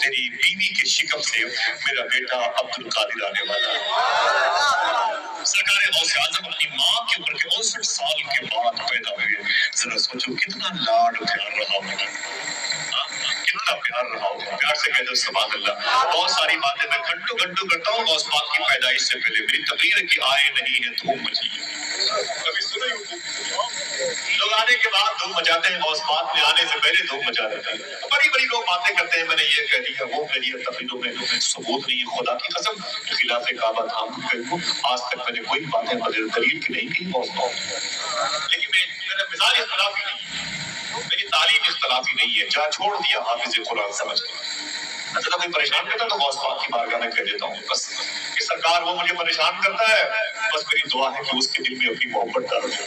تیری بیوی کے شکم سے میرا بیٹا عبد القادر آنے والا ہے۔ سرکار غوث اعظم اپنی ماں کی عمر کے 59 سال کے بعد پیدا ہوئے۔ ذرا سوچو کتنا لاڈ پیار رہا ہوگا، کتنا پیار رہا ہوگا۔ پیار سے کہہ دو سبحان اللہ۔ بہت ساری باتیں میں گھنٹوں گھنٹوں کرتا ہوں غوث پاک کی پیدائش سے پہلے۔ میری تقریر ہے کہ آئے نہیں ہے دھوم مچی ہے، کبھی سنا ہی لوگ آنے کے بعد دھوم مچاتے ہیں، غوث پاک نے آنے سے پہلے دھوم مچا دیتے ہیں۔ بڑی بڑی لوگ باتیں کرتے ہیں، میں نے یہ کہہ دیا وہ کہہ دیا، تقریروں میں ثبوت نہیں ہے۔ خدا کی قسم خلاف کعبہ تھام کر آج تک میں نے کوئی باتیں بغیر دلیل کی نہیں کی غوث پاک، لیکن میرا مزاج اختلافی نہیں ہے، میری تعلیم اختلافی نہیں ہے۔ جا چھوڑ دیا حافظ قرآن سمجھ کے۔ اچھا کوئی پریشان کرتا تو غوث پاک کی بارگاہ میں کہہ دیتا ہوں بس کہ سرکار وہ مجھے پریشان کرتا ہے، بس میری دعا ہے کہ اس کے دل میں اپنی محبت ڈال دے،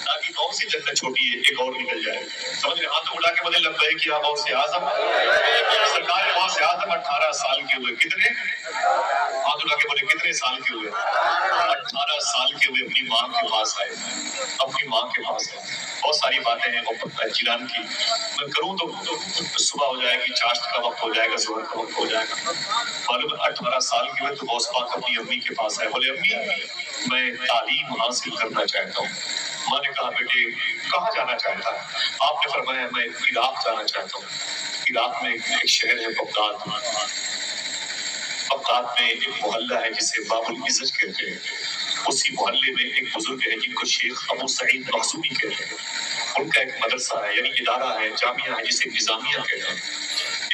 تاکہ کون سی جنت چھوٹی ہے ایک اور نکل جائے۔ سمجھ رہے؟ ہاتھ اٹھا کے بدل لبیک کیا غوث اعظم۔ سرکار غوث اعظم 18 سال کے ہوئے، کتنے؟ ہاتھ اٹھا کے بولے کتنے سال کے ہوئے؟ 18 سال کے ہوئے اپنی ماں کے پاس آئے، اپنی ماں کے پاس آئے۔ بہت ساری باتیں ہیں جیلان کی، میں کروں تو صبح ہو جائے گی، چاشت کا وقت ہو جائے گا، ظہر کا وقت ہو جائے گا۔ معلوم 18 سال کے ہوئے تو غوث پاک اپنی امی کے پاس آئے، بولے امی میں تعلیم حاصل کرنا چاہتا ہوں۔ ماں نے کہا بیٹے کہاں جانا چاہتا ہے؟ آپ نے فرمایا میں عراق جانا چاہتا ہوں۔ عراق میں ایک شہر ہے بغداد، بغداد میں ایک محلہ ہے جسے باب العزت کہتے ہیں۔ اسی محلے میں ایک بزرگ ہے جن کو شیخ ابو سعید مخزومی کہتے ہیں۔ ان کا ایک مدرسہ ہے، یعنی ادارہ ہے، جامعہ ہے جسے نظامیہ کہتے ہیں۔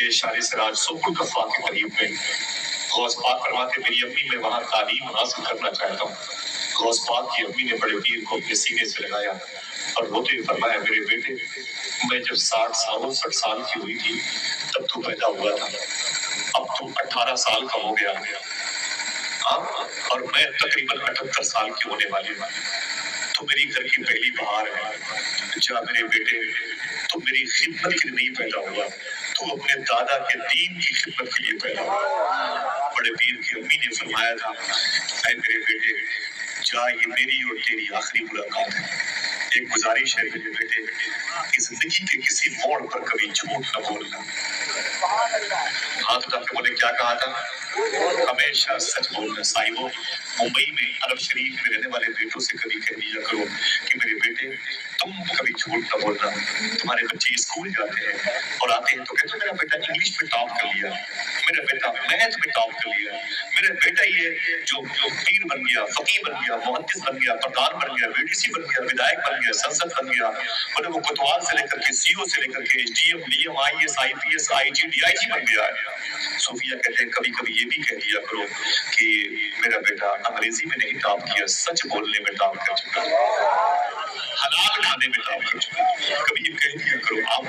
یہ شار سراج سوق الکفا کے قریب میں۔ غوث پاک فرماتے میری امی میں وہاں تعلیم حاصل کرنا چاہتا ہوں۔ غوث پاک کی امی نے بڑے پیر کو اپنے سینے سے لگایا اور روتے ہوئے فرمایا میرے بیٹے میں جب 60 سال کی ہوئی تھی تب تو پیدا ہوا تھا، اب تو 18 سال کا ہو گیا اور میں تقریباً 78 سال کی ہونے والی ہوں، تو میری گھر کی پہلی بہار ہے۔ جا میرے بیٹے تو میری خدمت کے لیے نہیں پیدا ہوا، تو اپنے دادا کے دین کی خدمت کے لیے پیدا ہوا۔ بڑے پیر کی امی نے فرمایا تھا اے میرے بیٹے جا یہ میری اور تیری آخری ملاقات ہے، ایک گزارش ہے میرے بیٹے کہ زندگی کے کسی موڑ پر کبھی جھوٹ نہ بولنا۔ ہاتھ اٹھا کے بولے کیا کہا تھا؟ ہمیشہ سچ بولنا۔ صاحبوں ممبئی میں عرب شریف میں رہنے والے بیٹوں سے کبھی کہہ دیا کرو کہ میرے بیٹے تم کبھی جھوٹ نہ بولنا۔ تمہارے بچے اسکول جاتے ہیں اور آتے ہیں تو کہتے میرا بیٹا انگلش میں ٹاپ کر لیا، میرا بیٹا میتھ میں ٹاپ کر لیا، میرا بیٹا یہ جو پیر بن گیا، فقیہ بن گیا، محدث بن گیا، پردھان بن گیا، ویڈیسی بن گیا، ودائک بن گیا، سنسد بن گیا، اور وہ کوتوال سے لے کر کے سی او سے لے کر کے H D M, D M, I S, I P S, I G, D I G بن گیا ہے۔ صوفیہ کہتے ہیں کبھی کبھی یہ بھی کہہ دیا کرو کہ میرا بیٹا انگریزی میں نہیں ٹاپ کیا، سچ بولنے میں ٹاپ کر چکا، حلال کھانے میں ٹاپ کر چکا، کبھی یہ کہہ دیا کرو۔ آپ